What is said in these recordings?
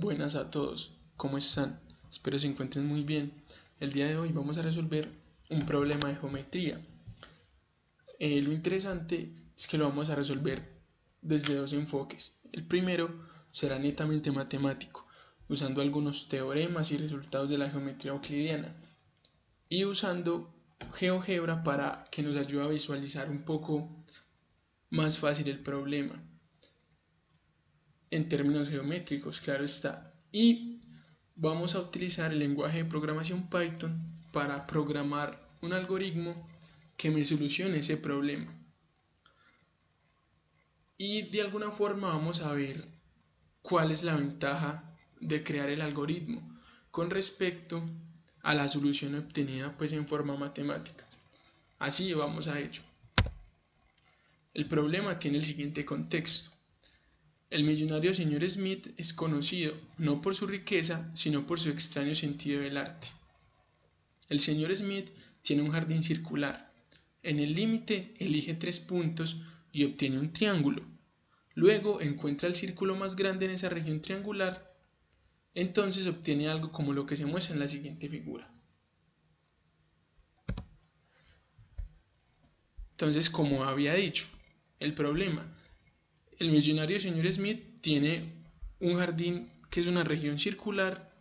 Buenas a todos, ¿cómo están? Espero se encuentren muy bien. El día de hoy vamos a resolver un problema de geometría. Lo interesante es que lo vamos a resolver desde dos enfoques. El primero será netamente matemático, usando algunos teoremas y resultados de la geometría euclidiana, y usando GeoGebra para que nos ayude a visualizar un poco más fácil el problema en términos geométricos, claro está. Y vamos a utilizar el lenguaje de programación Python para programar un algoritmo que me solucione ese problema. Y de alguna forma vamos a ver cuál es la ventaja de crear el algoritmo con respecto a la solución obtenida pues en forma matemática. Así vamos a ello. El problema tiene el siguiente contexto. El millonario señor Smith es conocido no por su riqueza, sino por su extraño sentido del arte. El señor Smith tiene un jardín circular. En el límite elige 3 puntos y obtiene un triángulo. Luego encuentra el círculo más grande en esa región triangular. Entonces obtiene algo como lo que se muestra en la siguiente figura. Entonces, como había dicho, el problema. El millonario señor Smith tiene un jardín que es una región circular,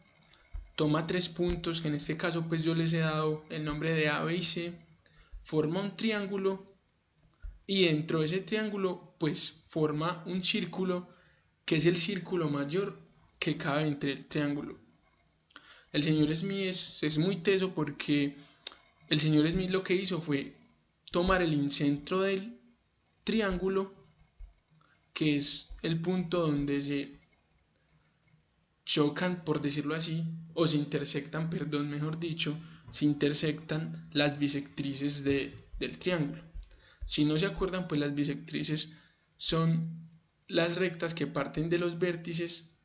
toma 3 puntos, que en este caso pues yo les he dado el nombre de A, B y C, forma un triángulo y dentro de ese triángulo pues forma un círculo que es el círculo mayor que cabe entre el triángulo. El señor Smith es muy teso porque el señor Smith lo que hizo fue tomar el incentro del triángulo, que es el punto donde se chocan, por decirlo así, o se intersectan, perdón, mejor dicho, se intersectan las bisectrices del triángulo. Si no se acuerdan, pues las bisectrices son las rectas que parten de los vértices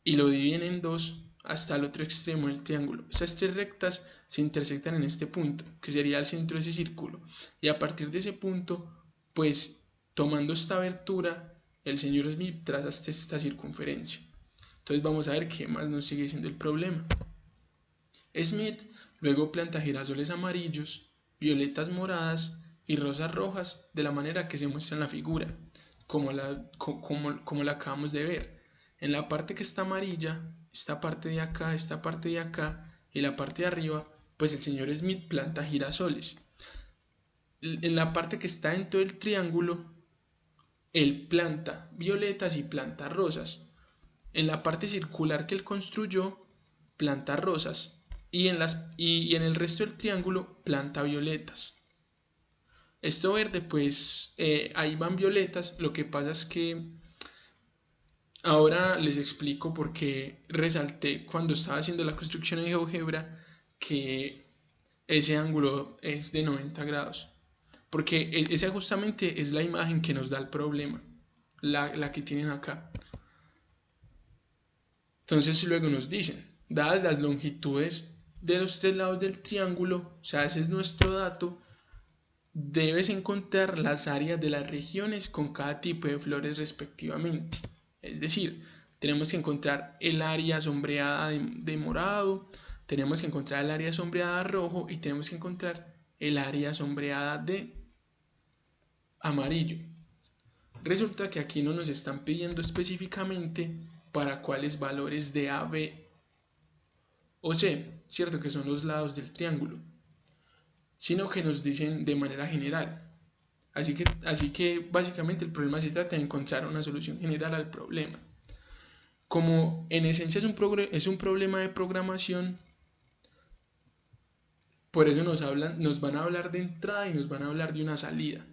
y lo dividen en dos hasta el otro extremo del triángulo. Esas 3 rectas se intersectan en este punto, que sería el centro de ese círculo, y a partir de ese punto, pues tomando esta abertura, el señor Smith traza esta circunferencia. Entonces vamos a ver qué más nos sigue siendo el problema. Smith luego planta girasoles amarillos, violetas moradas y rosas rojas de la manera que se muestra en la figura, como la acabamos de ver. En la parte que está amarilla, esta parte de acá y la parte de arriba, pues el señor Smith planta girasoles. En la parte que está dentro del triángulo, él planta violetas y planta rosas. En la parte circular que él construyó, planta rosas. Y en el resto del triángulo, planta violetas. Esto verde, pues ahí van violetas. Lo que pasa es que ahora les explico por qué resalté cuando estaba haciendo la construcción en GeoGebra que ese ángulo es de 90 grados. Porque esa justamente es la imagen que nos da el problema, la que tienen acá. Entonces luego nos dicen, dadas las longitudes de los 3 lados del triángulo, o sea, ese es nuestro dato, debes encontrar las áreas de las regiones con cada tipo de flores respectivamente. Es decir, tenemos que encontrar el área sombreada de morado, tenemos que encontrar el área sombreada de rojo y tenemos que encontrar el área sombreada de amarillo. Resulta que aquí no nos están pidiendo específicamente para cuáles valores de A, B o C, cierto que son los lados del triángulo, sino que nos dicen de manera general. Así que básicamente el problema se trata de encontrar una solución general al problema. Como en esencia es un problema de programación, por eso nos van a hablar de entrada y nos van a hablar de una salida.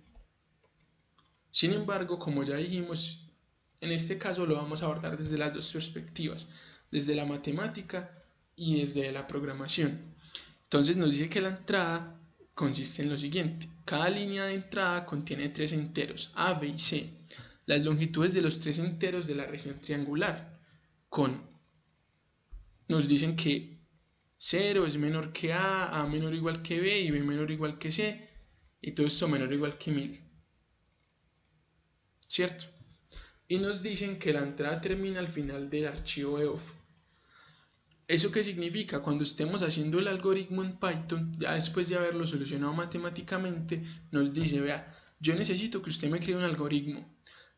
Sin embargo, como ya dijimos, en este caso lo vamos a abordar desde las dos perspectivas, desde la matemática y desde la programación. Entonces nos dice que la entrada consiste en lo siguiente: cada línea de entrada contiene 3 enteros, A, B y C, las longitudes de los 3 enteros de la región triangular, nos dicen que 0 es menor que A menor o igual que B y B menor o igual que C, y todo esto menor o igual que 1000, ¿cierto? Y nos dicen que la entrada termina al final del archivo EOF. ¿Eso qué significa? Cuando estemos haciendo el algoritmo en Python, ya después de haberlo solucionado matemáticamente, nos dice, vea, yo necesito que usted me cree un algoritmo,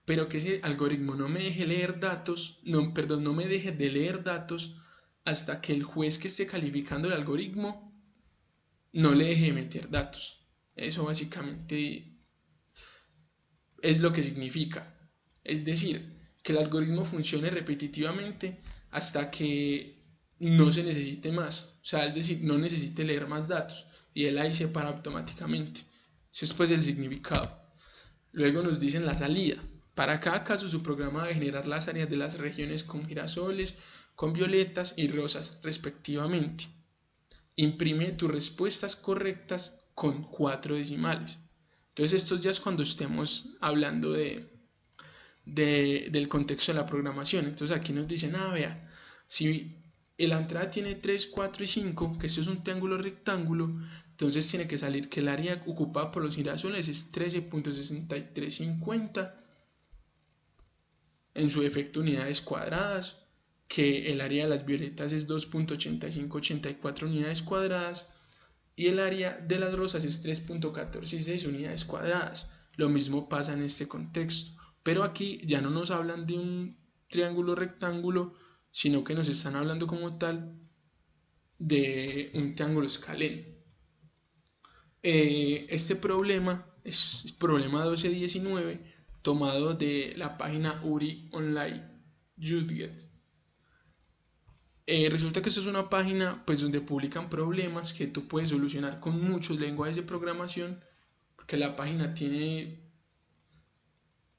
pero que ese algoritmo no me deje leer datos, no me deje de leer datos hasta que el juez que esté calificando el algoritmo no le deje de meter datos. Eso básicamente es lo que significa. Es decir, que el algoritmo funcione repetitivamente hasta que no se necesite más. O sea, es decir, no necesite leer más datos y él ahí se para automáticamente. Eso es pues el significado. Luego nos dicen la salida. Para cada caso su programa debe generar las áreas de las regiones con girasoles, con violetas y rosas respectivamente. Imprime tus respuestas correctas con 4 decimales. Entonces esto ya es cuando estemos hablando del contexto de la programación. Entonces aquí nos dicen, vea, si la entrada tiene 3, 4 y 5, que esto es un triángulo rectángulo, entonces tiene que salir que el área ocupada por los girasoles es 13.6350 en su defecto unidades cuadradas, que el área de las violetas es 2.8584 unidades cuadradas y el área de las rosas es 3.146 unidades cuadradas. Lo mismo pasa en este contexto, pero aquí ya no nos hablan de un triángulo rectángulo, sino que nos están hablando como tal de un triángulo escaleno. Este problema es problema 1219, tomado de la página URI Online Udget. Resulta que esto es una página pues donde publican problemas que tú puedes solucionar con muchos lenguajes de programación, porque la página tiene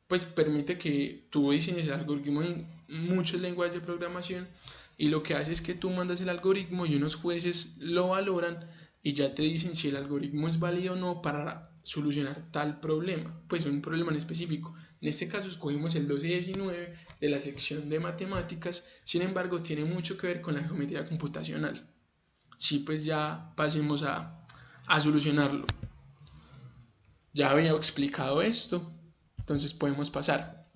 pues permite que tú diseñes el algoritmo en muchos lenguajes de programación, y lo que hace es que tú mandas el algoritmo y unos jueces lo valoran y ya te dicen si el algoritmo es válido o no para solucionar tal problema, pues un problema en específico. En este caso escogimos el 1219 de la sección de matemáticas, sin embargo tiene mucho que ver con la geometría computacional. Sí, pues ya pasemos a solucionarlo. Ya había explicado esto, entonces podemos pasar.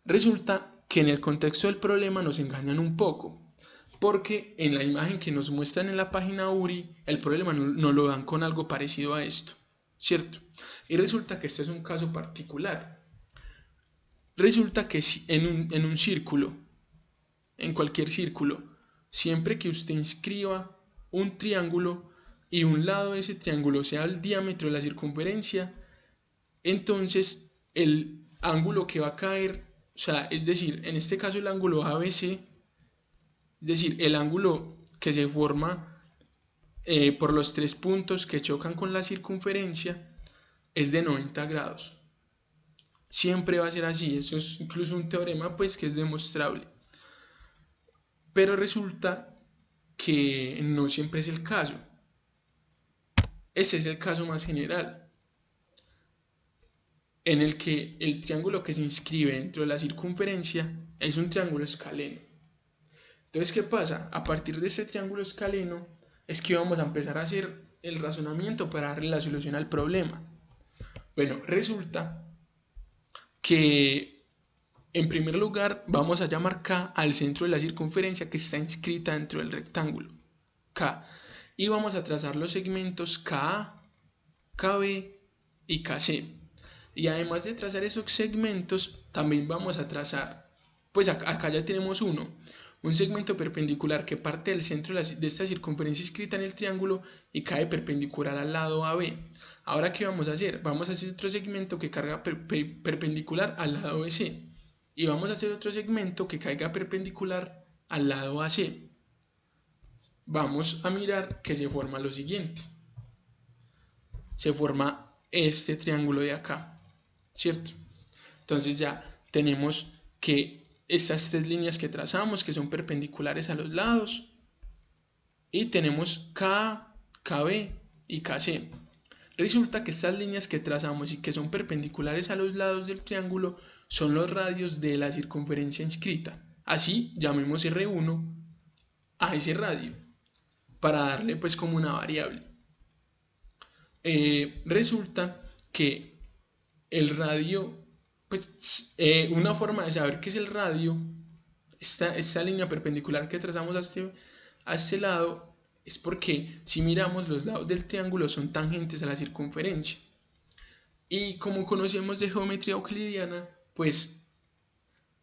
Resulta que en el contexto del problema nos engañan un poco, porque en la imagen que nos muestran en la página URI, el problema no lo dan con algo parecido a esto, ¿cierto? Y resulta que este es un caso particular. Resulta que en un círculo, en cualquier círculo, siempre que usted inscriba un triángulo y un lado de ese triángulo sea el diámetro de la circunferencia, entonces el ángulo que va a caer, o sea, es decir, en este caso el ángulo ABC, es decir, el ángulo que se forma por los 3 puntos que chocan con la circunferencia, es de 90 grados. Siempre va a ser así, eso es incluso un teorema pues que es demostrable. Pero resulta que no siempre es el caso. Ese es el caso más general, en el que el triángulo que se inscribe dentro de la circunferencia es un triángulo escaleno. Entonces, ¿qué pasa? A partir de este triángulo escaleno es que vamos a empezar a hacer el razonamiento para darle la solución al problema. Bueno, resulta que en primer lugar vamos a llamar K al centro de la circunferencia que está inscrita dentro del rectángulo K, y vamos a trazar los segmentos KA, KB y KC. Y además de trazar esos segmentos, también vamos a trazar, pues acá ya tenemos un segmento perpendicular que parte del centro de esta circunferencia inscrita en el triángulo y cae perpendicular al lado AB. Ahora, ¿qué vamos a hacer? Vamos a hacer otro segmento que carga perpendicular al lado BC. Y vamos a hacer otro segmento que caiga perpendicular al lado AC. Vamos a mirar que se forma lo siguiente. Se forma este triángulo de acá, ¿cierto? Entonces ya tenemos que estas 3 líneas que trazamos, que son perpendiculares a los lados, y tenemos K, KB y KC. Resulta que estas líneas que trazamos y que son perpendiculares a los lados del triángulo son los radios de la circunferencia inscrita. Así llamemos R1 a ese radio, para darle pues como una variable. Resulta que el radio, pues una forma de saber qué es el radio, esta línea perpendicular que trazamos a este lado es porque si miramos los lados del triángulo son tangentes a la circunferencia. Y como conocemos de geometría euclidiana, pues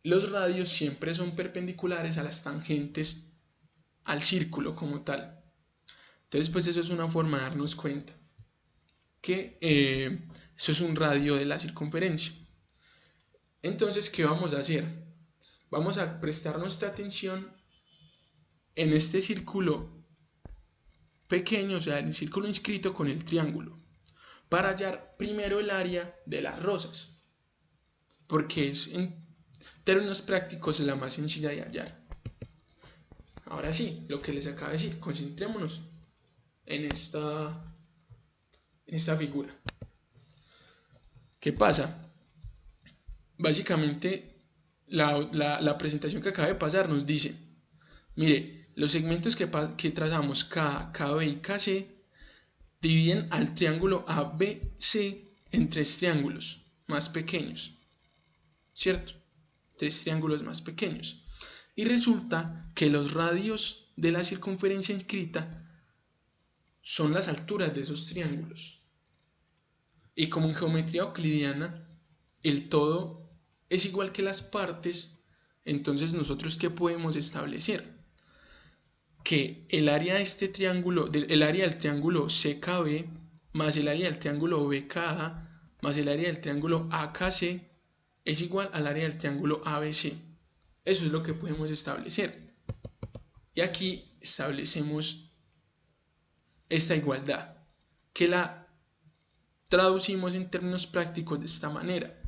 los radios siempre son perpendiculares a las tangentes al círculo como tal. Entonces pues eso es una forma de darnos cuenta que eso es un radio de la circunferencia. Entonces, ¿qué vamos a hacer? Vamos a prestar nuestra atención en este círculo pequeño, o sea, el círculo inscrito con el triángulo, para hallar primero el área de las rosas, porque es en términos prácticos la más sencilla de hallar. Ahora sí, lo que les acabo de decir, concentrémonos en esta figura. ¿Qué pasa? Básicamente, la presentación que acaba de pasar nos dice, mire, los segmentos que trazamos KB y KC dividen al triángulo ABC en tres triángulos más pequeños, ¿cierto? Tres triángulos más pequeños. Y resulta que los radios de la circunferencia inscrita son las alturas de esos triángulos. Y como en geometría euclidiana el todo es igual que las partes, entonces nosotros ¿qué podemos establecer? Que el área de este triángulo, el área del triángulo CKB más el área del triángulo BKA más el área del triángulo AKC es igual al área del triángulo ABC. Eso es lo que podemos establecer. Y aquí establecemos esta igualdad, que la traducimos en términos prácticos de esta manera.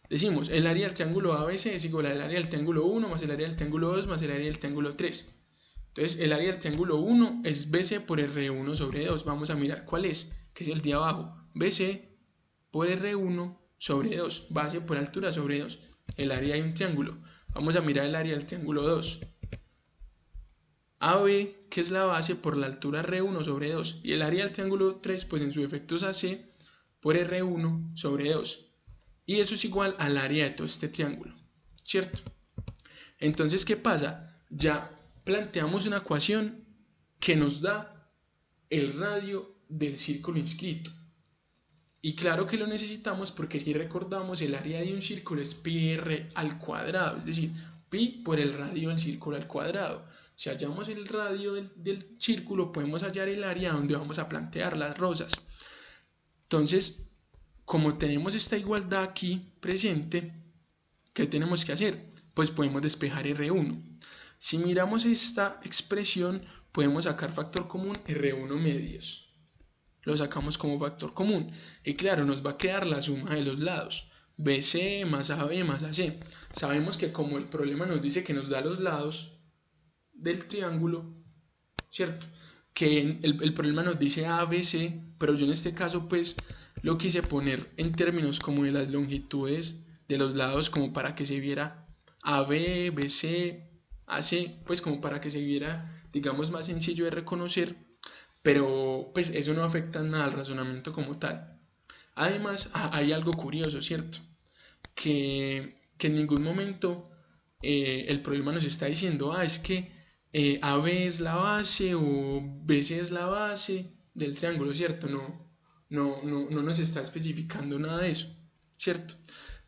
Decimos, el área del triángulo ABC es igual al área del triángulo 1 más el área del triángulo 2 más el área del triángulo 3. Entonces, el área del triángulo 1 es BC por R1 sobre 2. Vamos a mirar cuál es, que es el de abajo. BC por R1 sobre 2. Base por altura sobre 2. El área de un triángulo. Vamos a mirar el área del triángulo 2. AB, que es la base por la altura R1 sobre 2. Y el área del triángulo 3, pues en su efecto es AC por R1 sobre 2. Y eso es igual al área de todo este triángulo, ¿cierto? Entonces, ¿qué pasa? Ya planteamos una ecuación que nos da el radio del círculo inscrito. Y claro que lo necesitamos porque si recordamos el área de un círculo es pi r al cuadrado, es decir, pi por el radio del círculo al cuadrado. Si hallamos el radio del círculo podemos hallar el área donde vamos a plantear las rosas. Entonces, como tenemos esta igualdad aquí presente, ¿qué tenemos que hacer? Pues podemos despejar R1. Si miramos esta expresión, podemos sacar factor común R1 medios. Lo sacamos como factor común. Y claro, nos va a quedar la suma de los lados. BC más AB más AC. Sabemos que como el problema nos dice que nos da los lados del triángulo, ¿cierto? Que el problema nos dice ABC, pero yo en este caso pues lo quise poner en términos como de las longitudes de los lados, como para que se viera AB, BC, AC, pues como para que se viera, digamos, más sencillo de reconocer, pero pues eso no afecta nada al razonamiento como tal. Además, hay algo curioso, ¿cierto? Que en ningún momento el problema nos está diciendo, es que AB es la base o BC es la base del triángulo, ¿cierto? No nos está especificando nada de eso, ¿cierto?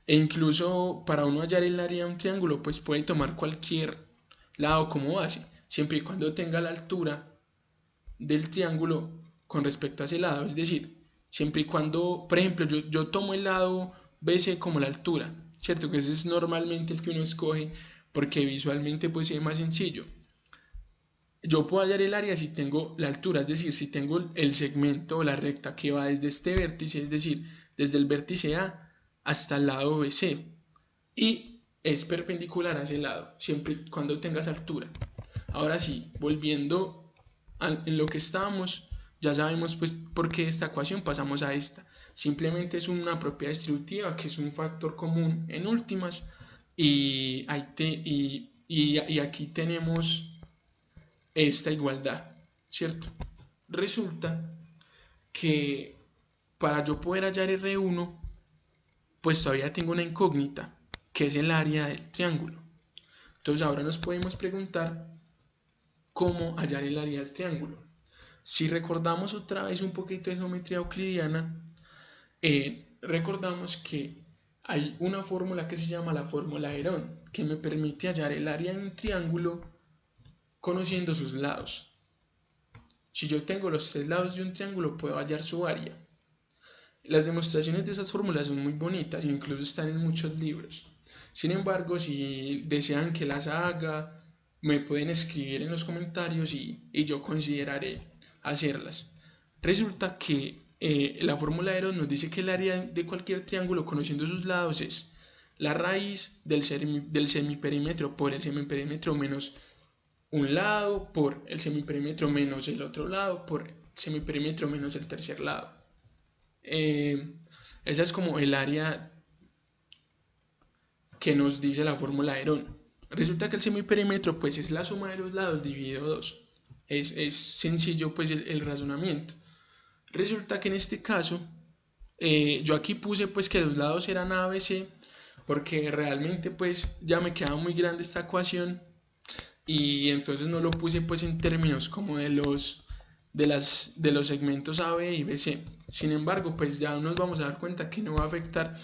E incluso para uno hallar el área de un triángulo, pues puede tomar cualquier lado como base, siempre y cuando tenga la altura del triángulo con respecto a ese lado. Es decir, siempre y cuando, por ejemplo, yo tomo el lado BC como la altura, ¿cierto? Que ese es normalmente el que uno escoge porque visualmente pues es más sencillo. Yo puedo hallar el área si tengo la altura, es decir, si tengo el segmento o la recta que va desde este vértice, es decir, desde el vértice A hasta el lado BC, y es perpendicular a ese lado, siempre y cuando tengas altura. Ahora sí, volviendo en lo que estábamos, ya sabemos pues por qué esta ecuación pasamos a esta. Simplemente es una propiedad distributiva que es un factor común en últimas, y aquí tenemos esta igualdad, ¿cierto? Resulta que para yo poder hallar R1, pues todavía tengo una incógnita, que es el área del triángulo. Entonces ahora nos podemos preguntar cómo hallar el área del triángulo. Si recordamos otra vez un poquito de geometría euclidiana, recordamos que hay una fórmula que se llama la fórmula de Herón, que me permite hallar el área de un triángulo conociendo sus lados. Si yo tengo los 3 lados de un triángulo, puedo hallar su área. Las demostraciones de esas fórmulas son muy bonitas e incluso están en muchos libros. Sin embargo, si desean que las haga, me pueden escribir en los comentarios y yo consideraré hacerlas. Resulta que la fórmula de Herón nos dice que el área de cualquier triángulo conociendo sus lados es la raíz del semiperímetro por el semiperímetro menos un lado por el semiperímetro menos el otro lado por el semiperímetro menos el tercer lado. Esa es como el área que nos dice la fórmula de Herón. Resulta que el semiperímetro pues es la suma de los lados dividido 2. Es sencillo pues el razonamiento. Resulta que en este caso yo aquí puse pues que los lados eran A, B, C, porque realmente pues ya me quedaba muy grande esta ecuación y entonces no lo puse pues en términos como de los segmentos A, B y BC. Sin embargo, pues ya nos vamos a dar cuenta que no va a afectar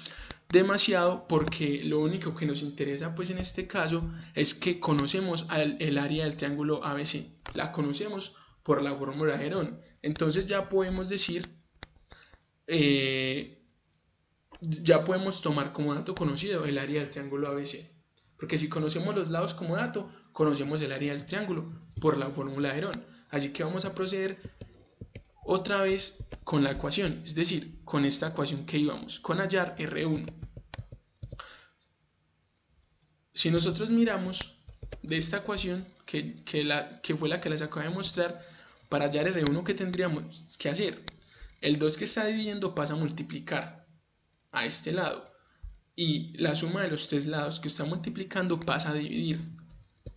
demasiado, porque lo único que nos interesa pues en este caso es que conocemos el área del triángulo ABC, la conocemos por la fórmula de Herón. Entonces ya podemos decir, ya podemos tomar como dato conocido el área del triángulo ABC, porque si conocemos los lados como dato, conocemos el área del triángulo por la fórmula de Herón. Así que vamos a proceder otra vez con la ecuación, es decir, con esta ecuación que íbamos, con hallar R1. Si nosotros miramos de esta ecuación, que fue la que les acabo de mostrar, para hallar R1, ¿qué tendríamos que hacer? El 2 que está dividiendo pasa a multiplicar a este lado, y la suma de los 3 lados que está multiplicando pasa a dividir.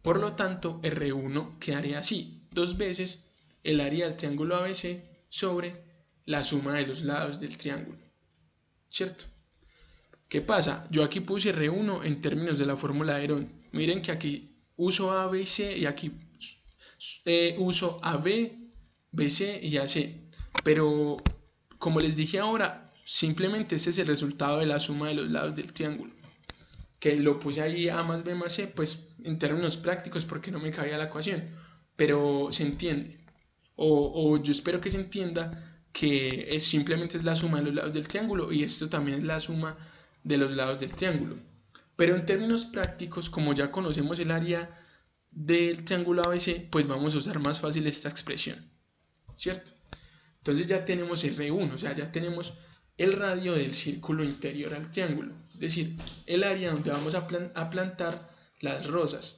Por lo tanto, R1 quedaría así, 2 veces el área del triángulo ABC sobre la suma de los lados del triángulo, ¿cierto? ¿Qué pasa? Yo aquí puse R1 en términos de la fórmula de Herón. Miren que aquí uso A, B y C, y aquí uso AB, BC y AC. Pero, como les dije ahora, simplemente ese es el resultado de la suma de los lados del triángulo. Que lo puse ahí A más B más C, pues en términos prácticos porque no me cabía la ecuación. Pero se entiende. O yo espero que se entienda que simplemente es la suma de los lados del triángulo, y esto también es la suma de los lados del triángulo. Pero en términos prácticos, como ya conocemos el área del triángulo ABC, pues vamos a usar más fácil esta expresión, ¿cierto? Entonces ya tenemos R1, o sea, ya tenemos el radio del círculo interior al triángulo, es decir, el área donde vamos a plantar las rosas.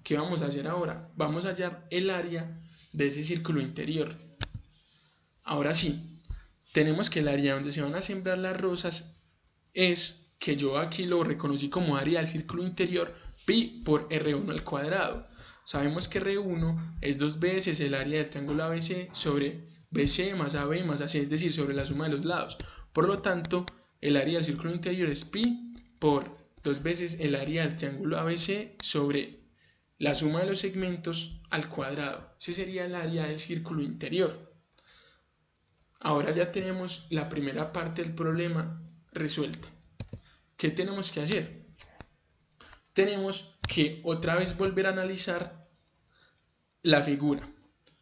¿Qué vamos a hacer ahora? Vamos a hallar el área de ese círculo interior. Ahora sí, tenemos que el área donde se van a sembrar las rosas es, que yo aquí lo reconocí como área del círculo interior, pi por R1 al cuadrado. Sabemos que R1 es 2 veces el área del triángulo ABC sobre BC más AB más AC, es decir, sobre la suma de los lados. Por lo tanto, el área del círculo interior es pi por 2 veces el área del triángulo ABC sobre la suma de los segmentos al cuadrado. Ese sería el área del círculo interior. Ahora ya tenemos la primera parte del problema resuelta. ¿Qué tenemos que hacer? Tenemos que otra vez volver a analizar la figura.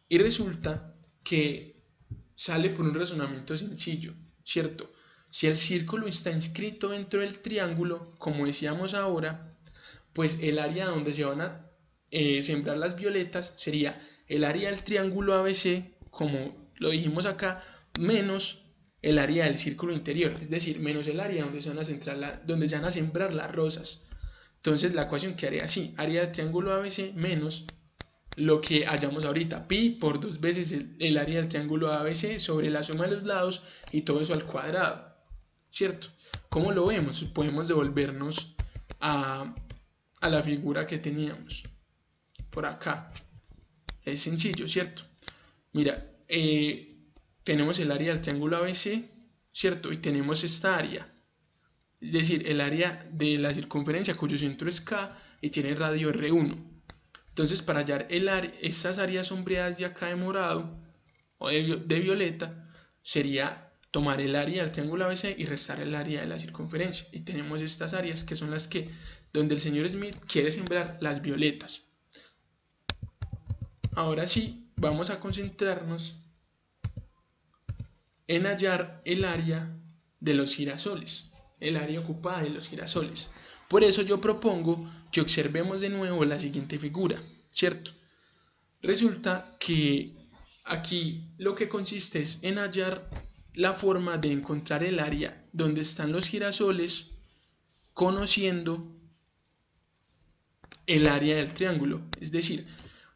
Y resulta que sale por un razonamiento sencillo, ¿cierto? Si el círculo está inscrito dentro del triángulo, como decíamos ahora, pues el área donde se van a sembrar las violetas sería el área del triángulo ABC, como lo dijimos acá, menos el área del círculo interior, es decir, menos el área donde se van a sembrar las rosas. Entonces la ecuación quedaría así: área del triángulo ABC menos lo que hallamos ahorita, pi por 2 veces el área del triángulo ABC sobre la suma de los lados, y todo eso al cuadrado, ¿cierto? ¿Cómo lo vemos? Podemos devolvernos a la figura que teníamos por acá. Es sencillo, ¿cierto? Mira, tenemos el área del triángulo ABC, ¿cierto? Y tenemos esta área, es decir, el área de la circunferencia cuyo centro es K y tiene radio R1. Entonces, para hallar estas áreas sombreadas de acá de morado o de violeta, sería tomar el área del triángulo ABC y restar el área de la circunferencia. Y tenemos estas áreas que son las que, donde el señor Smith quiere sembrar las violetas. Ahora sí, vamos a concentrarnos en hallar el área de los girasoles, el área ocupada de los girasoles. Por eso yo propongo que observemos de nuevo la siguiente figura, ¿cierto? Resulta que aquí lo que consiste es en hallar la forma de encontrar el área donde están los girasoles conociendo el área del triángulo. Es decir,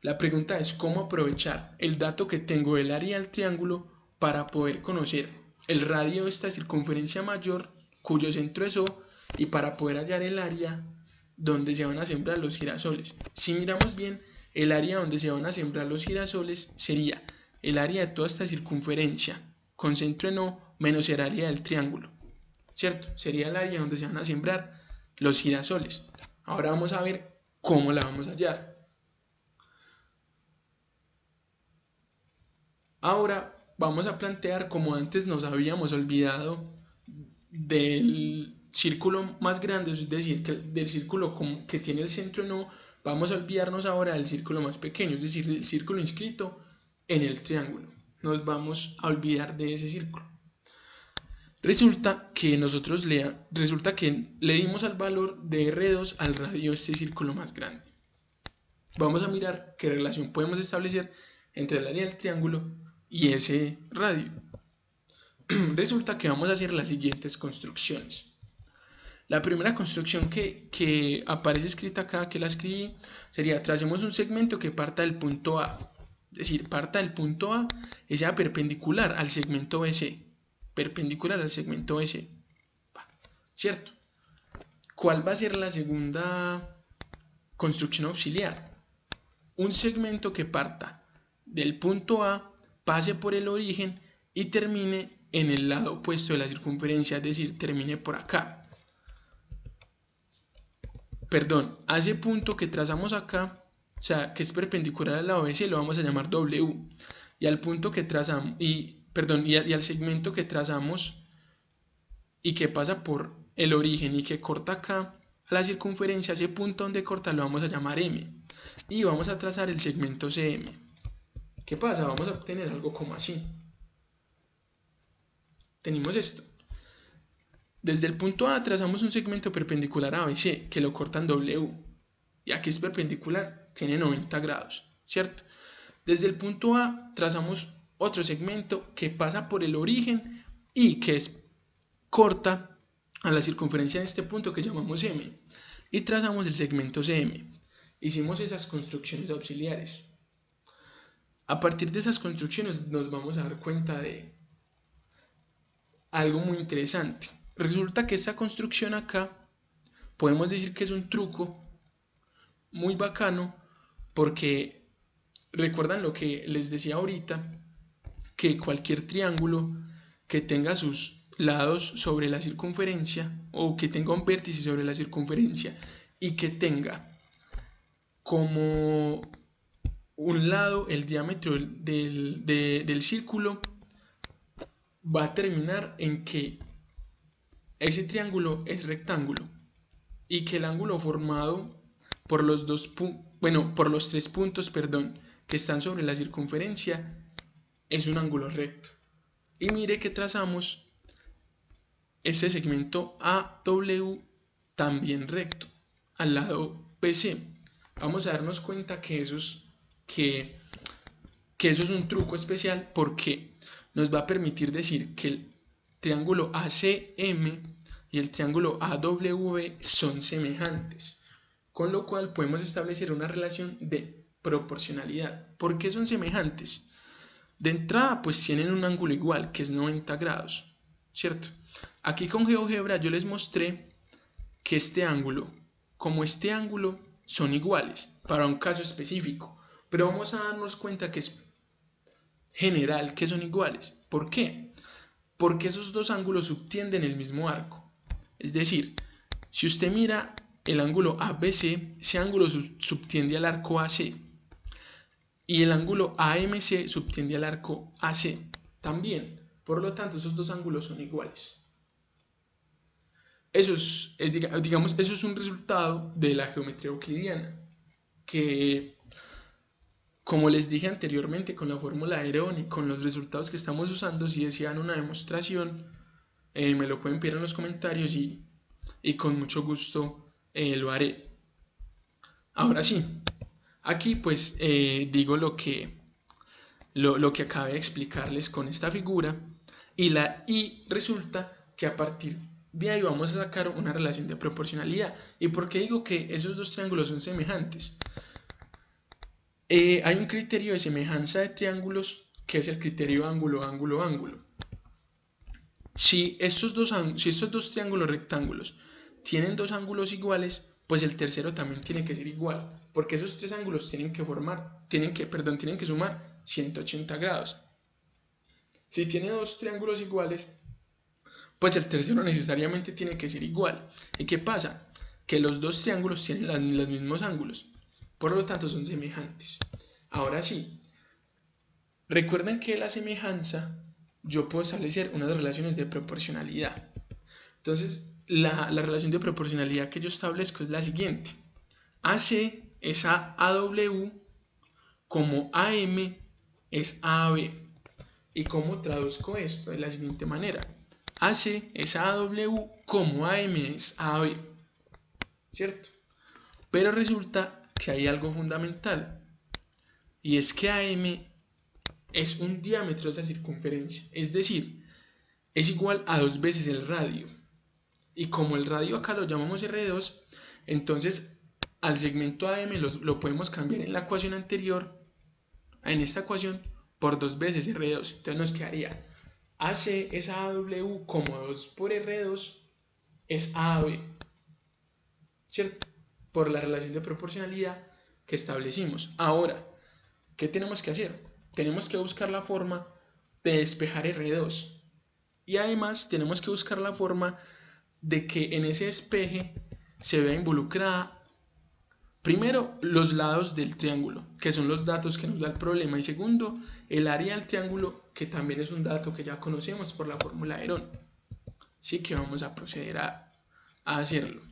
la pregunta es cómo aprovechar el dato que tengo del área del triángulo para poder conocer el radio de esta circunferencia mayor cuyo centro es O y para poder hallar el área donde se van a sembrar los girasoles. Si miramos bien, el área donde se van a sembrar los girasoles sería el área de toda esta circunferencia con centro en O menos el área del triángulo, ¿cierto? Sería el área donde se van a sembrar los girasoles. Ahora vamos a ver cómo la vamos a hallar. Ahora vamos a plantear, como antes nos habíamos olvidado del círculo más grande, es decir, del círculo que tiene el centro en O, vamos a olvidarnos ahora del círculo más pequeño, es decir, del círculo inscrito en el triángulo. Nos vamos a olvidar de ese círculo. Resulta que le dimos al valor de R2 al radio de este círculo más grande. Vamos a mirar qué relación podemos establecer entre el área del triángulo y ese radio. Resulta que vamos a hacer las siguientes construcciones. La primera construcción que aparece escrita acá, que la escribí, sería: tracemos un segmento que parta del punto A. Es decir, parta del punto A y sea perpendicular al segmento BC. Perpendicular al segmento BC. ¿Cierto? ¿Cuál va a ser la segunda construcción auxiliar? Un segmento que parta del punto A, pase por el origen y termine en el lado opuesto de la circunferencia, es decir, termine por acá. Perdón, a ese punto que trazamos acá, o sea, que es perpendicular al lado BC, lo vamos a llamar W. Y al punto que trazamos, y al segmento que trazamos y que pasa por el origen y que corta acá a la circunferencia, ese punto donde corta lo vamos a llamar M. Y vamos a trazar el segmento CM. ¿Qué pasa? Vamos a obtener algo como así. Tenemos esto. Desde el punto A trazamos un segmento perpendicular a ABC que lo corta en W. Y aquí es perpendicular, tiene 90 grados, ¿cierto? Desde el punto A trazamos otro segmento que pasa por el origen y que es corta a la circunferencia de este punto que llamamos M. Y trazamos el segmento CM. Hicimos esas construcciones auxiliares. A partir de esas construcciones nos vamos a dar cuenta de algo muy interesante. Resulta que esta construcción acá podemos decir que es un truco muy bacano, porque recuerdan lo que les decía ahorita, que cualquier triángulo que tenga sus lados sobre la circunferencia o que tenga un vértice sobre la circunferencia y que tenga como un lado el diámetro del círculo, va a terminar en que ese triángulo es rectángulo y que el ángulo formado por los tres puntos, que están sobre la circunferencia es un ángulo recto. Y mire que trazamos este segmento AW también recto al lado BC. Vamos a darnos cuenta que eso es un truco especial, porque nos va a permitir decir que el triángulo ACM y el triángulo AW son semejantes, con lo cual podemos establecer una relación de proporcionalidad. ¿Por qué son semejantes? De entrada, pues tienen un ángulo igual, que es 90 grados, ¿cierto? Aquí con GeoGebra yo les mostré que este ángulo, como este ángulo, son iguales para un caso específico, pero vamos a darnos cuenta que es general, que son iguales. ¿Por qué? Porque esos dos ángulos subtienden el mismo arco. Es decir, si usted mira el ángulo ABC, ese ángulo subtiende al arco AC. Y el ángulo AMC subtiende al arco AC también. Por lo tanto, esos dos ángulos son iguales. Eso es un resultado de la geometría euclidiana, que, como les dije anteriormente, con la fórmula de Herón y con los resultados que estamos usando, si desean una demostración, me lo pueden pedir en los comentarios y con mucho gusto lo haré. Ahora sí, aquí pues digo lo que acabé de explicarles con esta figura, y resulta que a partir de ahí vamos a sacar una relación de proporcionalidad. ¿Y por qué digo que esos dos triángulos son semejantes? Hay un criterio de semejanza de triángulos que es el criterio ángulo, ángulo, ángulo. Si estos dos triángulos rectángulos tienen dos ángulos iguales, pues el tercero también tiene que ser igual, porque esos tres ángulos tienen que sumar 180 grados. Si tiene dos triángulos iguales, pues el tercero necesariamente tiene que ser igual. ¿Y qué pasa? Que los dos triángulos tienen los mismos ángulos, por lo tanto son semejantes. Ahora sí, recuerden que la semejanza yo puedo establecer unas relaciones de proporcionalidad. Entonces, la relación de proporcionalidad que yo establezco es la siguiente. AC es a AW, como AM es a AB. ¿Y cómo traduzco esto? De la siguiente manera. AC es a AW, como AM es a AB. ¿Cierto? Pero resulta que hay algo fundamental. Y es que AM es un diámetro de esa circunferencia. Es decir, es igual a 2 veces el radio. Y como el radio acá lo llamamos R2, entonces al segmento AM lo podemos cambiar en la ecuación anterior, en esta ecuación, por 2 veces R2. Entonces nos quedaría AC es a AW, como 2 por R2 es AB. ¿Cierto? Por la relación de proporcionalidad que establecimos. Ahora, ¿qué tenemos que hacer? Tenemos que buscar la forma de despejar R2. Y además tenemos que buscar la forma de que en ese despeje se vea involucrada primero los lados del triángulo, que son los datos que nos da el problema, y segundo, el área del triángulo, que también es un dato que ya conocemos por la fórmula de Herón. Así que vamos a proceder a hacerlo.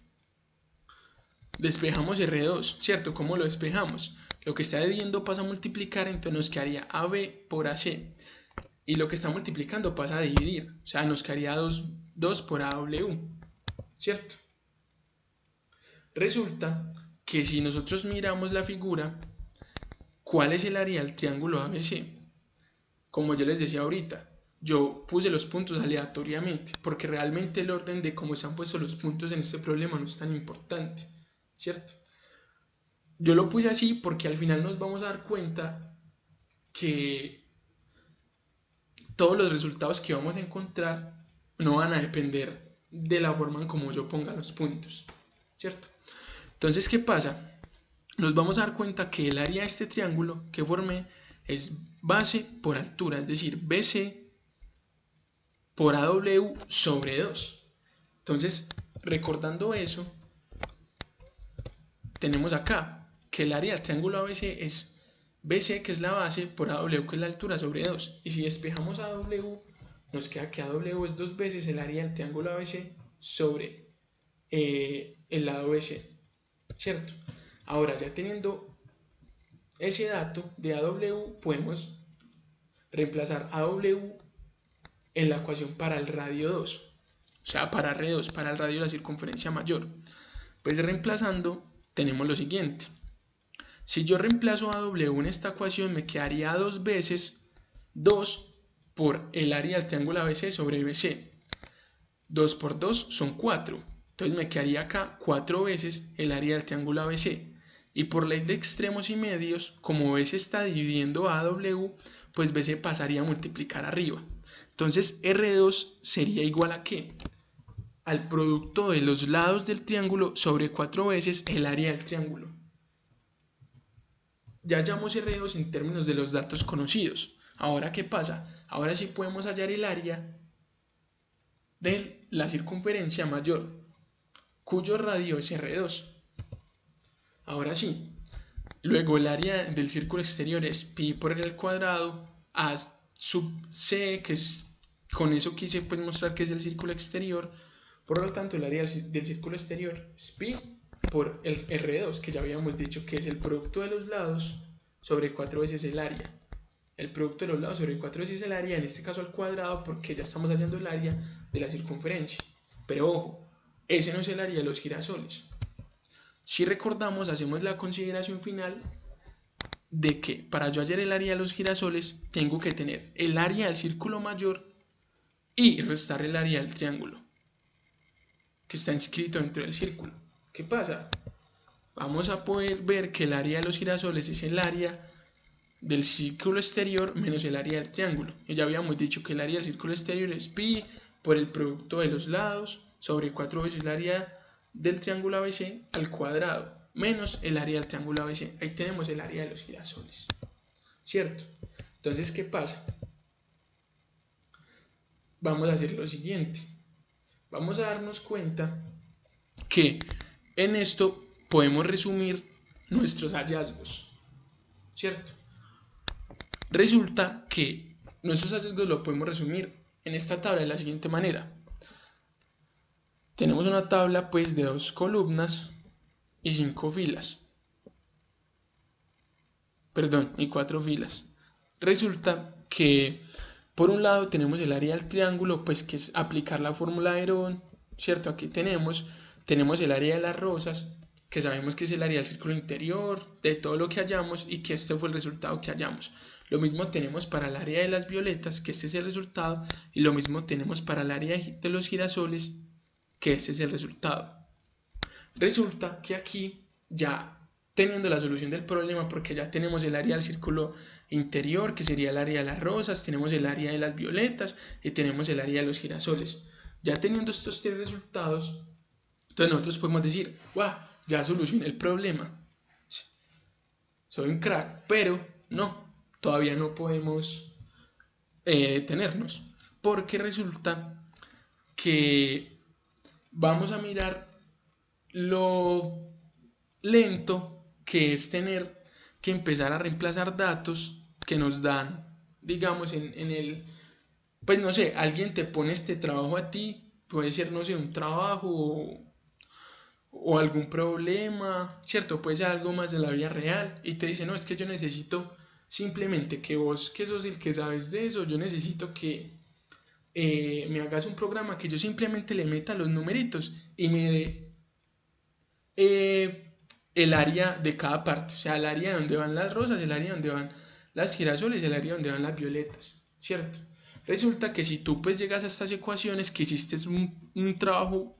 Despejamos R2, ¿cierto? ¿Cómo lo despejamos? Lo que está dividiendo pasa a multiplicar, entonces nos quedaría AB por AC. Y lo que está multiplicando pasa a dividir, o sea, nos quedaría 2 por AW, ¿cierto? Resulta que si nosotros miramos la figura, ¿cuál es el área del triángulo ABC? Como yo les decía ahorita, yo puse los puntos aleatoriamente, porque realmente el orden de cómo se han puesto los puntos en este problema no es tan importante, ¿cierto? Yo lo puse así porque al final nos vamos a dar cuenta que todos los resultados que vamos a encontrar no van a depender de la forma en cómo yo ponga los puntos, ¿cierto? Entonces, ¿qué pasa? Nos vamos a dar cuenta que el área de este triángulo que formé es base por altura, es decir, BC por AW sobre 2. Entonces, recordando eso, tenemos acá que el área del triángulo ABC es BC, que es la base, por AW, que es la altura, sobre 2. Y si despejamos AW, nos queda que AW es 2 veces el área del triángulo ABC sobre el lado BC, ¿cierto? Ahora, ya teniendo ese dato de AW, podemos reemplazar AW en la ecuación para el radio 2, o sea, para R2, para el radio de la circunferencia mayor. Pues reemplazando, tenemos lo siguiente. Si yo reemplazo a W en esta ecuación, me quedaría 2 veces 2 por el área del triángulo ABC sobre BC. 2 por 2 son 4. Entonces me quedaría acá 4 veces el área del triángulo ABC. Y por ley de extremos y medios, como BC está dividiendo a W, pues BC pasaría a multiplicar arriba. Entonces R2 sería igual a ¿qué? Al producto de los lados del triángulo sobre 4 veces el área del triángulo. Ya hallamos R2 en términos de los datos conocidos. Ahora, ¿qué pasa? Ahora sí podemos hallar el área de la circunferencia mayor. cuyo radio es R2. Ahora sí, luego el área del círculo exterior es pi por r al cuadrado a sub c, que es, con eso quise pues mostrar que es el círculo exterior. Por lo tanto, el área del círculo exterior es pi por el R2, que ya habíamos dicho que es el producto de los lados sobre 4 veces el área. El producto de los lados sobre 4 veces el área, en este caso al cuadrado, porque ya estamos hallando el área de la circunferencia. Pero ojo, ese no es el área de los girasoles. Si recordamos, hacemos la consideración final de que para yo hallar el área de los girasoles, tengo que tener el área del círculo mayor y restar el área del triángulo que está inscrito dentro del círculo. ¿Qué pasa? Vamos a poder ver que el área de los girasoles es el área del círculo exterior menos el área del triángulo. Y ya habíamos dicho que el área del círculo exterior es pi por el producto de los lados sobre 4 veces el área del triángulo ABC al cuadrado menos el área del triángulo ABC. Ahí tenemos el área de los girasoles, ¿cierto? Entonces, ¿qué pasa? Vamos a hacer lo siguiente. Vamos a darnos cuenta que en esto podemos resumir nuestros hallazgos, ¿cierto? Resulta que nuestros hallazgos lo podemos resumir en esta tabla de la siguiente manera. Tenemos una tabla pues de 2 columnas y 5 filas. Perdón, y 4 filas. Resulta que por un lado tenemos el área del triángulo, pues que es aplicar la fórmula de Herón, ¿cierto? Aquí tenemos el área de las rosas, que sabemos que es el área del círculo interior, de todo lo que hallamos y que este fue el resultado que hallamos. Lo mismo tenemos para el área de las violetas, que este es el resultado, y lo mismo tenemos para el área de los girasoles, que este es el resultado. Resulta que aquí ya teniendo la solución del problema, porque ya tenemos el área del círculo interior, que sería el área de las rosas, tenemos el área de las violetas y tenemos el área de los girasoles. Ya teniendo estos 3 resultados, entonces nosotros podemos decir, ¡guau! Ya solucioné el problema. Soy un crack, pero no, todavía no podemos detenernos, porque resulta que vamos a mirar lo lento que es tener que empezar a reemplazar datos que nos dan, digamos, en el, pues no sé, alguien te pone este trabajo a ti, puede ser, no sé, un trabajo o algún problema, ¿cierto? Puede ser algo más de la vida real y te dice, no, es que yo necesito simplemente que vos, que sos el que sabes de eso, yo necesito que me hagas un programa que yo simplemente le meta los numeritos y me dé el área de cada parte, o sea, el área donde van las rosas, el área donde van las girasoles, el área donde van las violetas, ¿cierto? Resulta que si tú pues llegas a estas ecuaciones, que hiciste un trabajo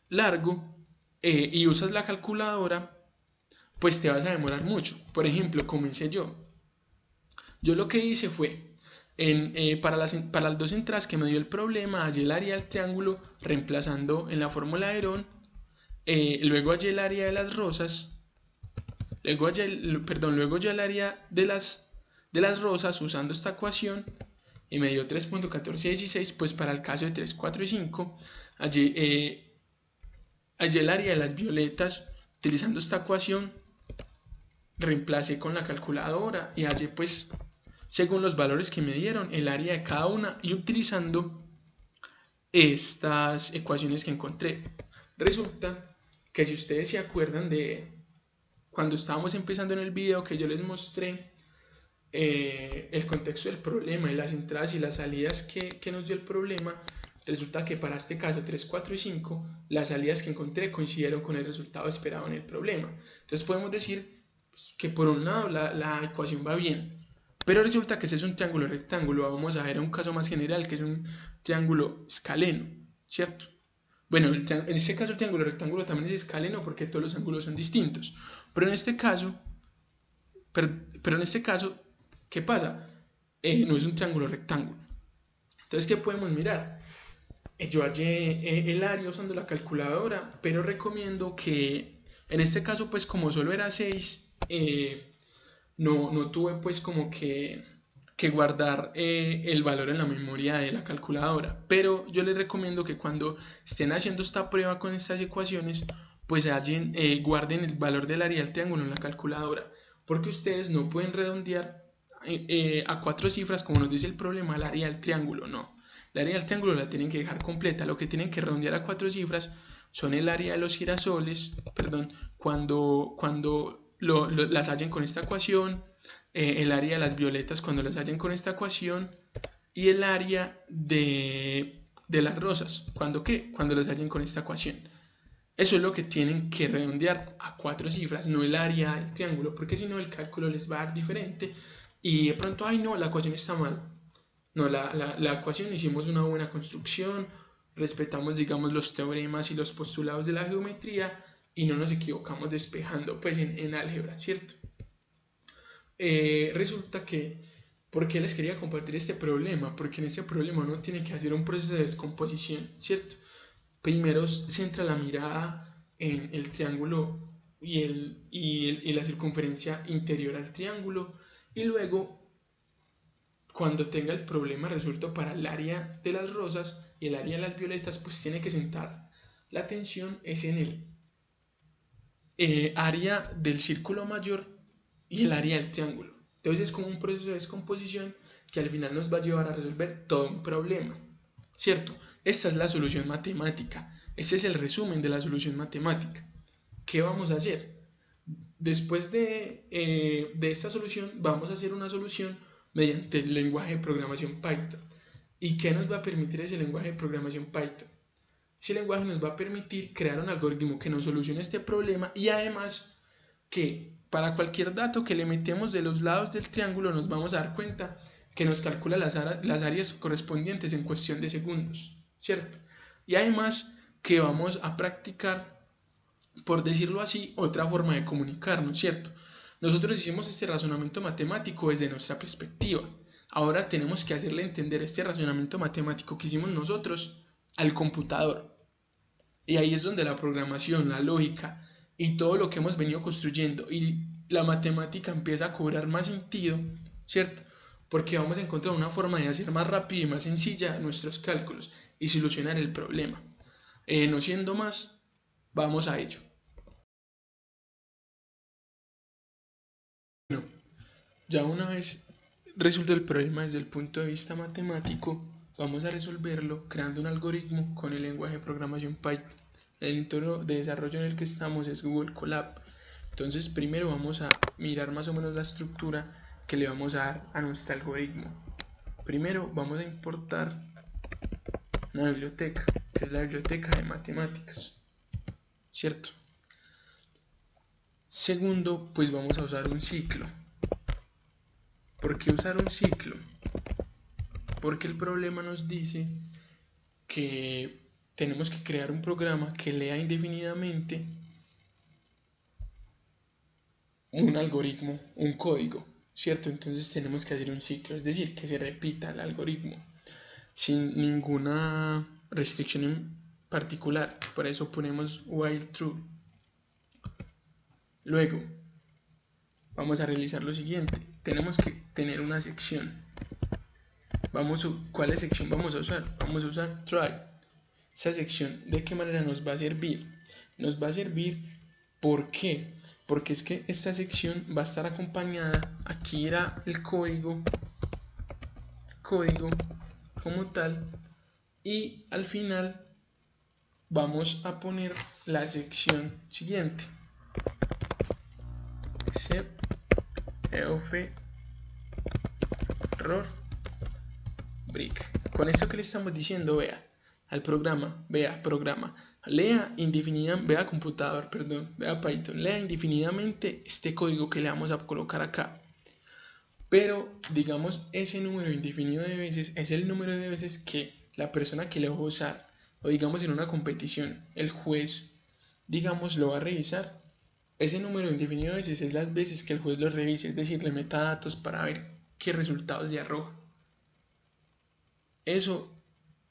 largo y usas la calculadora, pues te vas a demorar mucho. Por ejemplo, como hice yo lo que hice fue, para las 2 entradas que me dio el problema, hallé el área del triángulo reemplazando en la fórmula de Herón, luego hallé el área de las rosas, luego hallé el área de las rosas usando esta ecuación y me dio 3.1416, pues para el caso de 3, 4 y 5 hallé el área de las violetas utilizando esta ecuación, reemplacé con la calculadora y hallé pues según los valores que me dieron el área de cada una y utilizando estas ecuaciones que encontré. Resulta que si ustedes se acuerdan de cuando estábamos empezando en el video que yo les mostré el contexto del problema y las entradas y las salidas que nos dio el problema, resulta que para este caso 3, 4 y 5 las salidas que encontré coincidieron con el resultado esperado en el problema. Entonces podemos decir que por un lado la ecuación va bien, pero resulta que ese es un triángulo rectángulo. Vamos a ver un caso más general que es un triángulo escaleno, ¿cierto? Bueno, en este caso el triángulo rectángulo también es escaleno porque todos los ángulos son distintos. Pero en este caso, ¿qué pasa? No es un triángulo rectángulo. Entonces, ¿qué podemos mirar? Yo hallé el área usando la calculadora, pero recomiendo que en este caso, pues como solo era 6, no tuve pues como que que guardar el valor en la memoria de la calculadora. Pero yo les recomiendo que cuando estén haciendo esta prueba con estas ecuaciones, pues guarden el valor del área del triángulo en la calculadora, porque ustedes no pueden redondear a 4 cifras como nos dice el problema el área del triángulo, no. El área del triángulo la tienen que dejar completa. Lo que tienen que redondear a 4 cifras son el área de los girasoles, perdón, cuando las hallen con esta ecuación, el área de las violetas cuando las hallen con esta ecuación, y el área de las rosas, cuando las hallen con esta ecuación. Eso es lo que tienen que redondear a 4 cifras, no el área del triángulo, porque si no el cálculo les va a dar diferente y de pronto, ay no, la ecuación está mal. No, la ecuación hicimos una buena construcción, respetamos, digamos, los teoremas y los postulados de la geometría y no nos equivocamos despejando, pues en álgebra, ¿cierto? Resulta que, ¿por qué les quería compartir este problema? Porque en este problema uno tiene que hacer un proceso de descomposición, ¿cierto? Primero centra la mirada en el triángulo y la circunferencia interior al triángulo, y luego, cuando tenga el problema resuelto para el área de las rosas y el área de las violetas, pues tiene que centrar la atención es en el área del círculo mayor y el área del triángulo. Entonces es como un proceso de descomposición que al final nos va a llevar a resolver todo un problema, ¿cierto? Esta es la solución matemática, este es el resumen de la solución matemática. ¿Qué vamos a hacer? Después de esta solución vamos a hacer una solución mediante el lenguaje de programación Python. ¿Y qué nos va a permitir ese lenguaje de programación Python? Ese lenguaje nos va a permitir crear un algoritmo que nos solucione este problema, y además que para cualquier dato que le metemos de los lados del triángulo nos vamos a dar cuenta que nos calcula las áreas correspondientes en cuestión de segundos, ¿cierto? Y además que vamos a practicar, por decirlo así, otra forma de comunicarnos, ¿cierto? Nosotros hicimos este razonamiento matemático desde nuestra perspectiva. Ahora tenemos que hacerle entender este razonamiento matemático que hicimos nosotros al computador. Y ahí es donde la programación, la lógica y todo lo que hemos venido construyendo y la matemática empieza a cobrar más sentido, ¿cierto? Porque vamos a encontrar una forma de hacer más rápida y más sencilla nuestros cálculos y solucionar el problema. No siendo más, vamos a ello. Bueno, ya una vez resuelto el problema desde el punto de vista matemático, vamos a resolverlo creando un algoritmo con el lenguaje de programación Python. El entorno de desarrollo en el que estamos es Google Colab. Entonces primero vamos a mirar más o menos la estructura que le vamos a dar a nuestro algoritmo. Primero vamos a importar una biblioteca, que es la biblioteca de matemáticas, ¿cierto? Segundo, pues vamos a usar un ciclo. ¿Por qué usar un ciclo? Porque el problema nos dice que tenemos que crear un programa que lea indefinidamente un algoritmo, un código, ¿cierto? Entonces tenemos que hacer un ciclo, es decir, que se repita el algoritmo sin ninguna restricción en particular. Por eso ponemos while true. Luego vamos a realizar lo siguiente. Tenemos que tener una sección. ¿Cuál sección vamos a usar? Vamos a usar try. Esa sección, ¿de qué manera nos va a servir? Nos va a servir, ¿por qué? Porque es que esta sección va a estar acompañada, aquí era el código como tal, y al final vamos a poner la sección siguiente, error break. Con esto que le estamos diciendo, vea al programa, vea Python, lea indefinidamente este código que le vamos a colocar acá. Pero digamos, ese número indefinido de veces es el número de veces que la persona que le va a usar, o digamos en una competición, el juez, digamos, lo va a revisar. Ese número indefinido de veces es las veces que el juez lo revise, es decir, le meta datos para ver qué resultados le arroja. Eso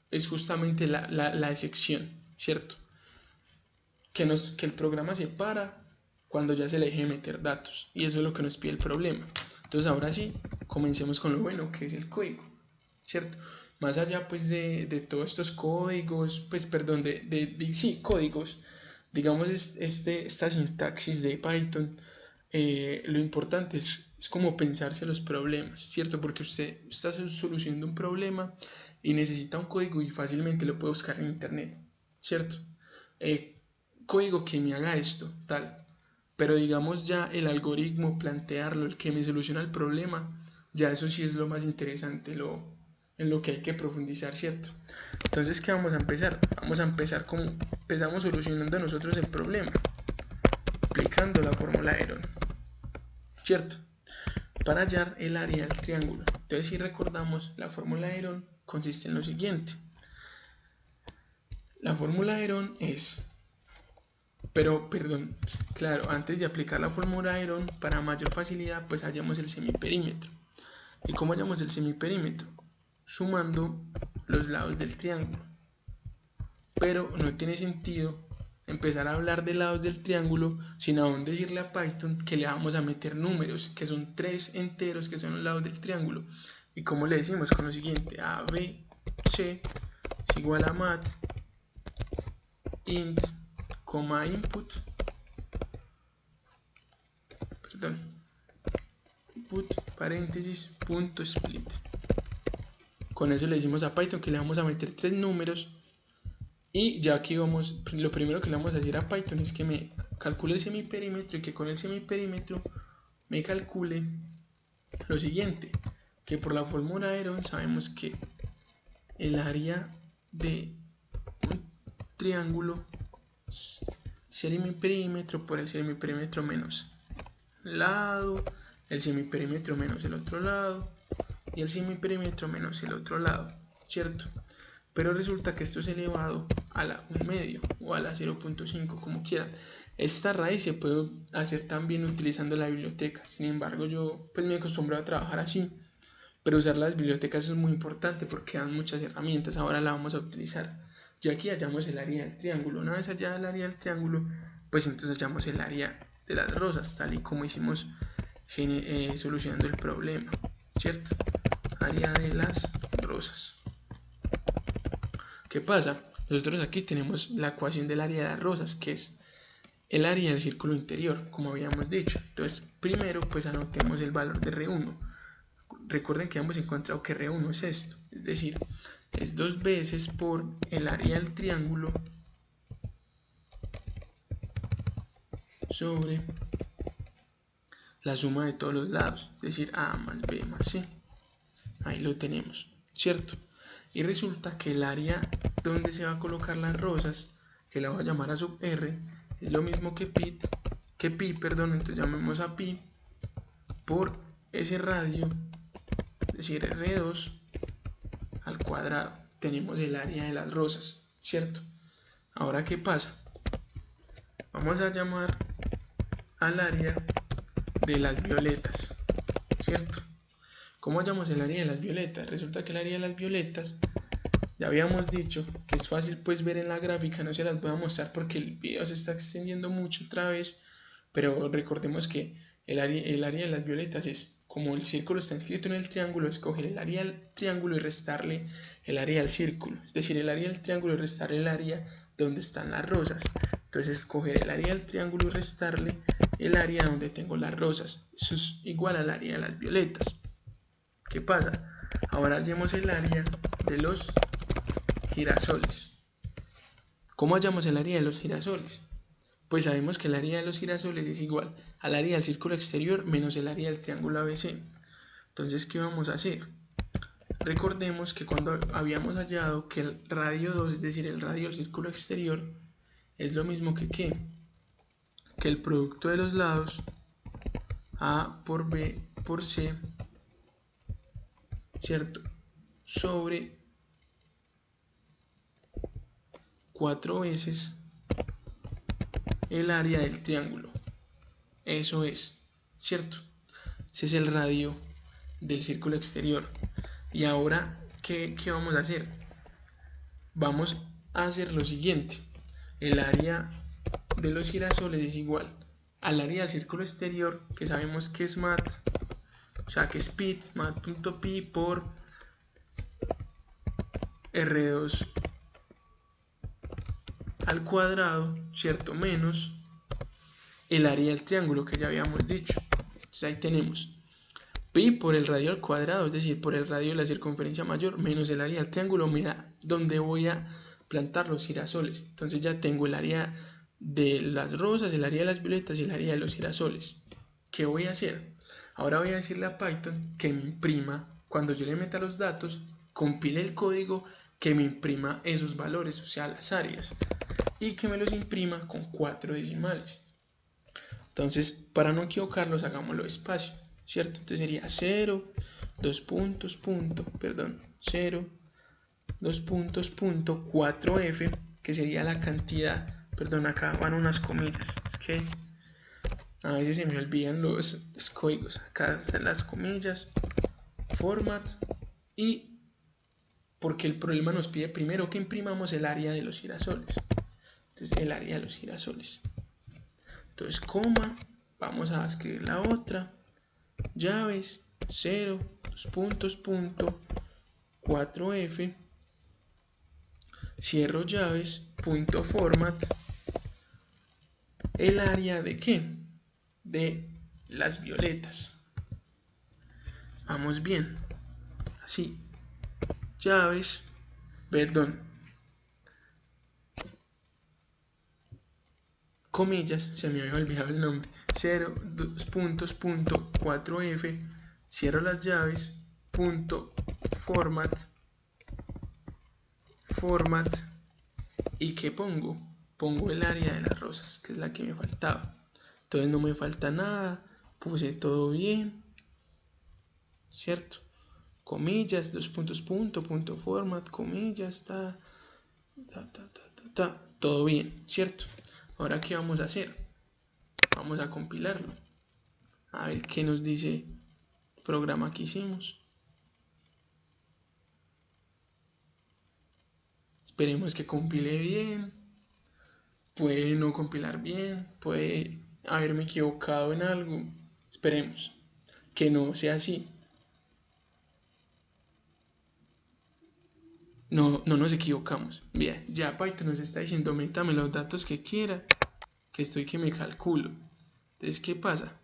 es justamente la excepción, ¿cierto? Que el programa se para cuando ya se le deje meter datos, y eso es lo que nos pide el problema. Entonces ahora sí, comencemos con lo bueno, que es el código, ¿cierto? Más allá pues de todos estos códigos, pues perdón, sí, códigos, digamos esta sintaxis de Python, lo importante es como pensarse los problemas, ¿cierto? Porque usted está solucionando un problema y necesita un código y fácilmente lo puede buscar en internet, ¿cierto? Código que me haga esto, tal. Pero digamos ya el algoritmo, plantearlo, el que me soluciona el problema, ya eso sí es lo más interesante, en lo que hay que profundizar, ¿cierto? Entonces, ¿qué vamos a empezar? Vamos a empezar como empezamos solucionando nosotros el problema, aplicando la fórmula Heron, ¿cierto? Para hallar el área del triángulo. Entonces, si recordamos, la fórmula Heron consiste en lo siguiente. La fórmula Heron es... Pero, perdón, claro, antes de aplicar la fórmula Heron, para mayor facilidad, pues hallamos el semiperímetro. ¿Y cómo hallamos el semiperímetro? Sumando los lados del triángulo. Pero no tiene sentido empezar a hablar de lados del triángulo sin aún decirle a Python que le vamos a meter números, que son 3 enteros que son los lados del triángulo. ¿Y cómo le decimos? Con lo siguiente: a, b, c es igual a mat int, input, input, paréntesis, punto split. Con eso le decimos a Python que le vamos a meter 3 números. Y ya aquí vamos, lo primero que le vamos a decir a Python es que me calcule el semiperímetro y que con el semiperímetro me calcule lo siguiente, que por la fórmula Heron sabemos que el área de un triángulo es semiperímetro por el semiperímetro menos lado, el semiperímetro menos el otro lado y el semiperímetro menos el otro lado, ¿cierto? Pero resulta que esto es elevado a la 1 medio o a la 0.5, como quieran. Esta raíz se puede hacer también utilizando la biblioteca. Sin embargo, yo pues me he acostumbrado a trabajar así. Pero usar las bibliotecas es muy importante porque dan muchas herramientas. Ahora la vamos a utilizar. Ya aquí hallamos el área del triángulo. Una vez hallada el área del triángulo, pues entonces hallamos el área de las rosas, tal y como hicimos solucionando el problema, ¿cierto? Área de las rosas. ¿Qué pasa? Nosotros aquí tenemos la ecuación del área de las rosas, que es el área del círculo interior, como habíamos dicho. Entonces, primero, pues anotemos el valor de R1. Recuerden que hemos encontrado que R1 es esto, es decir, es 2 veces por el área del triángulo sobre la suma de todos los lados, es decir, A más B más C. Ahí lo tenemos, ¿cierto? Y resulta que el área donde se va a colocar las rosas, que la voy a llamar a sub R, es lo mismo que pi, entonces llamemos a pi por ese radio, es decir, R2 al cuadrado. Tenemos el área de las rosas, ¿cierto? Ahora, ¿qué pasa? Vamos a llamar al área de las violetas, ¿cierto? ¿Cómo hallamos el área de las violetas? Resulta que el área de las violetas, ya habíamos dicho que es fácil pues ver en la gráfica, no se las voy a mostrar porque el video se está extendiendo mucho otra vez, pero recordemos que el área de las violetas es, como el círculo está inscrito en el triángulo, escoger el área del triángulo y restarle el área del círculo, es decir, el área del triángulo y restarle el área donde están las rosas. Entonces escoger el área del triángulo y restarle el área donde tengo las rosas, eso es igual al área de las violetas. ¿Qué pasa? Ahora hallemos el área de los girasoles. ¿Cómo hallamos el área de los girasoles? Pues sabemos que el área de los girasoles es igual al área del círculo exterior menos el área del triángulo ABC. Entonces, ¿qué vamos a hacer? Recordemos que cuando habíamos hallado que el radio 2, es decir, el radio del círculo exterior, es lo mismo que el producto de los lados A por B por C, ¿cierto? Sobre 4 veces el área del triángulo. Eso es, ¿cierto? Ese es el radio del círculo exterior. Y ahora, ¿qué vamos a hacer? Vamos a hacer lo siguiente. El área de los girasoles es igual al área del círculo exterior, que sabemos que es mat sea que es pi, mat.pi por R2 al cuadrado, ¿cierto? Menos el área del triángulo que ya habíamos dicho. Entonces ahí tenemos pi por el radio al cuadrado, es decir, por el radio de la circunferencia mayor, menos el área del triángulo, me da donde voy a plantar los girasoles. Entonces ya tengo el área de las rosas, el área de las violetas y el área de los girasoles. ¿Qué voy a hacer? Ahora voy a decirle a Python que me imprima, cuando yo le meta los datos, compile el código que me imprima esos valores, o sea, las áreas, y que me los imprima con 4 decimales. Entonces, para no equivocarlos, hagámoslo despacio, ¿cierto? Entonces sería 0, 2 puntos, punto, perdón, 0, 2 puntos, punto, 4f, que sería la cantidad, perdón, acá van unas comillas, es que a veces se me olvidan los códigos, acá están las comillas, format, y porque el problema nos pide primero que imprimamos el área de los girasoles. Entonces el área de los girasoles. Entonces coma, vamos a escribir la otra, llaves, 0, 2 puntos, punto, 4f, cierro llaves, punto format, el área de ¿qué? De las violetas. Vamos bien, así, llaves, perdón, comillas, se me había olvidado el nombre, 0, 2 puntos, punto, 4f, cierro las llaves, punto, format, y ¿qué pongo? Pongo el área de las rosas, que es la que me faltaba. Entonces no me falta nada, puse todo bien, ¿cierto? Comillas, 2 puntos, punto, punto, format, comillas, todo bien, ¿cierto? Ahora, ¿qué vamos a hacer? Vamos a compilarlo. A ver qué nos dice el programa que hicimos. Esperemos que compile bien. Puede no compilar bien. Puede haberme equivocado en algo. Esperemos que no sea así. No nos equivocamos. Bien, ya Python nos está diciendo, métame los datos que quiera, que estoy que me calculo. Entonces, ¿qué pasa?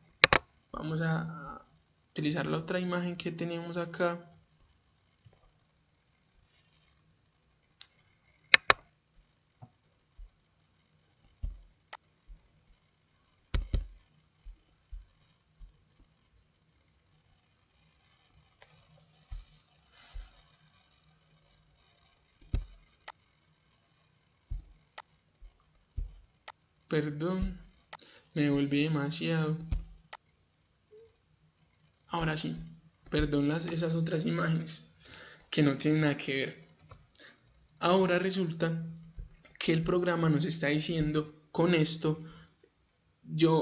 Vamos a utilizar la otra imagen que tenemos acá. Perdón, me devolví demasiado. Ahora sí, perdón esas otras imágenes que no tienen nada que ver. Ahora resulta que el programa nos está diciendo con esto,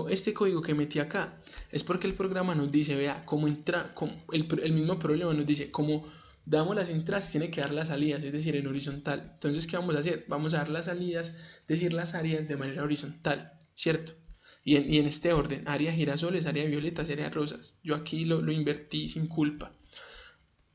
este código que metí acá, es porque el programa nos dice, vea, cómo entra, el mismo problema nos dice, como damos las entradas, tiene que dar las salidas, es decir, en horizontal. Entonces, ¿qué vamos a hacer? Vamos a dar las salidas, es decir, las áreas de manera horizontal, ¿cierto? Y en este orden, área girasoles, área violetas, área rosas. Yo aquí lo invertí sin culpa.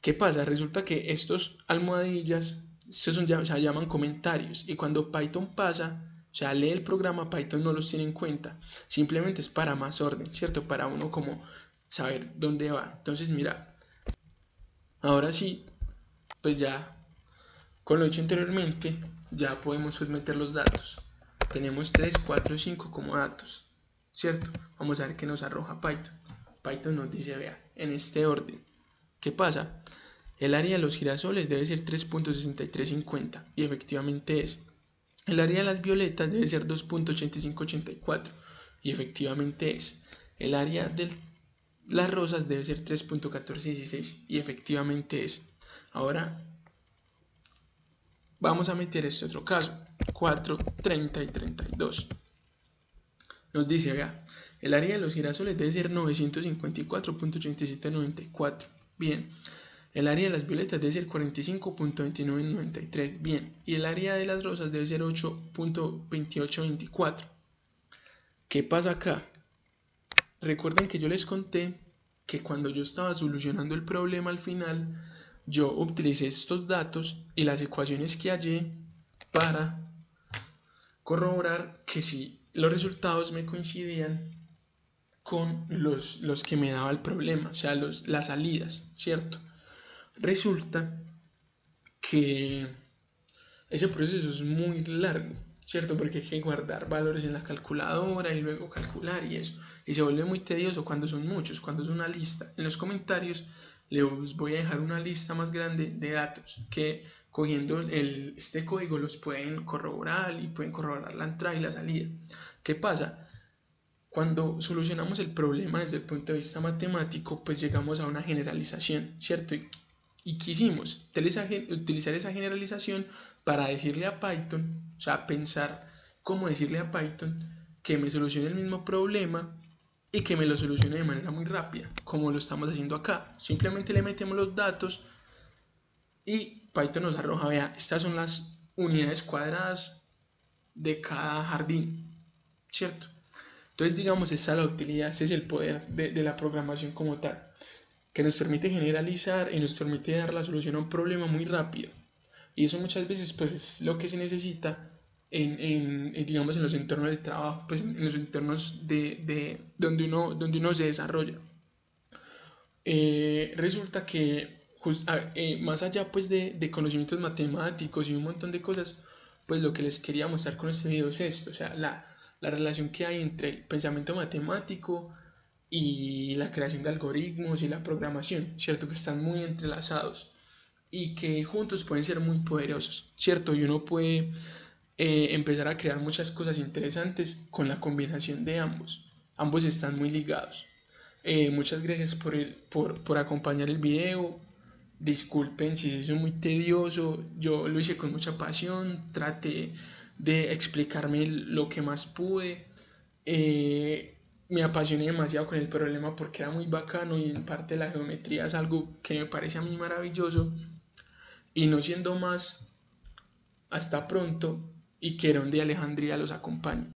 ¿Qué pasa? Resulta que estos almohadillas, se llaman comentarios, y cuando Python pasa, o sea, lee el programa, Python no los tiene en cuenta, simplemente es para más orden, ¿cierto? Para uno como saber dónde va. Entonces, mira, ahora sí, pues ya, con lo hecho anteriormente, ya podemos pues meter los datos. Tenemos 3, 4, 5 como datos, ¿cierto? Vamos a ver qué nos arroja Python. Python nos dice, vea, en este orden. ¿Qué pasa? El área de los girasoles debe ser 3.6350 y efectivamente es. El área de las violetas debe ser 2.8584 y efectivamente es. El área de las rosas debe ser 3.1416 y efectivamente es. Ahora vamos a meter este otro caso, 4, 30 y 32. Nos dice, vea, el área de los girasoles debe ser 954.8794. Bien. El área de las violetas debe ser 45.2993. Bien. Y el área de las rosas debe ser 8.2824. ¿Qué pasa acá? Recuerden que yo les conté que cuando yo estaba solucionando el problema al final, yo utilicé estos datos y las ecuaciones que hallé para corroborar que si los resultados me coincidían con los que me daba el problema, o sea, las salidas, ¿cierto? Resulta que ese proceso es muy largo, ¿cierto? Porque hay que guardar valores en la calculadora y luego calcular y eso. Y se vuelve muy tedioso cuando son muchos, cuando es una lista. En los comentarios les voy a dejar una lista más grande de datos que cogiendo este código los pueden corroborar y pueden corroborar la entrada y la salida. ¿Qué pasa? Cuando solucionamos el problema desde el punto de vista matemático, pues llegamos a una generalización, ¿cierto? Y quisimos utilizar esa generalización para decirle a Python, o sea, pensar cómo decirle a Python que me solucione el mismo problema y que me lo solucione de manera muy rápida, como lo estamos haciendo acá. Simplemente le metemos los datos y Python nos arroja, vea, estas son las unidades cuadradas de cada jardín, ¿cierto? Entonces, digamos, esa es la utilidad, ese es el poder de la programación como tal, que nos permite generalizar y nos permite dar la solución a un problema muy rápido. Y eso muchas veces pues es lo que se necesita digamos, en los entornos de trabajo, pues en los entornos donde uno se desarrolla. Resulta que más allá pues de conocimientos matemáticos y un montón de cosas, pues lo que les quería mostrar con este video es esto, o sea, la relación que hay entre el pensamiento matemático y la creación de algoritmos y la programación, ¿cierto? Que están muy entrelazados y que juntos pueden ser muy poderosos, ¿cierto? Y uno puede empezar a crear muchas cosas interesantes con la combinación de ambos. Ambos están muy ligados. Muchas gracias por acompañar el video. Disculpen si es muy tedioso, yo lo hice con mucha pasión, traté de explicarme lo que más pude. Me apasioné demasiado con el problema porque era muy bacano y en parte la geometría es algo que me parece a mí maravilloso. Y no siendo más, hasta pronto y que Herón de Alejandría los acompañe.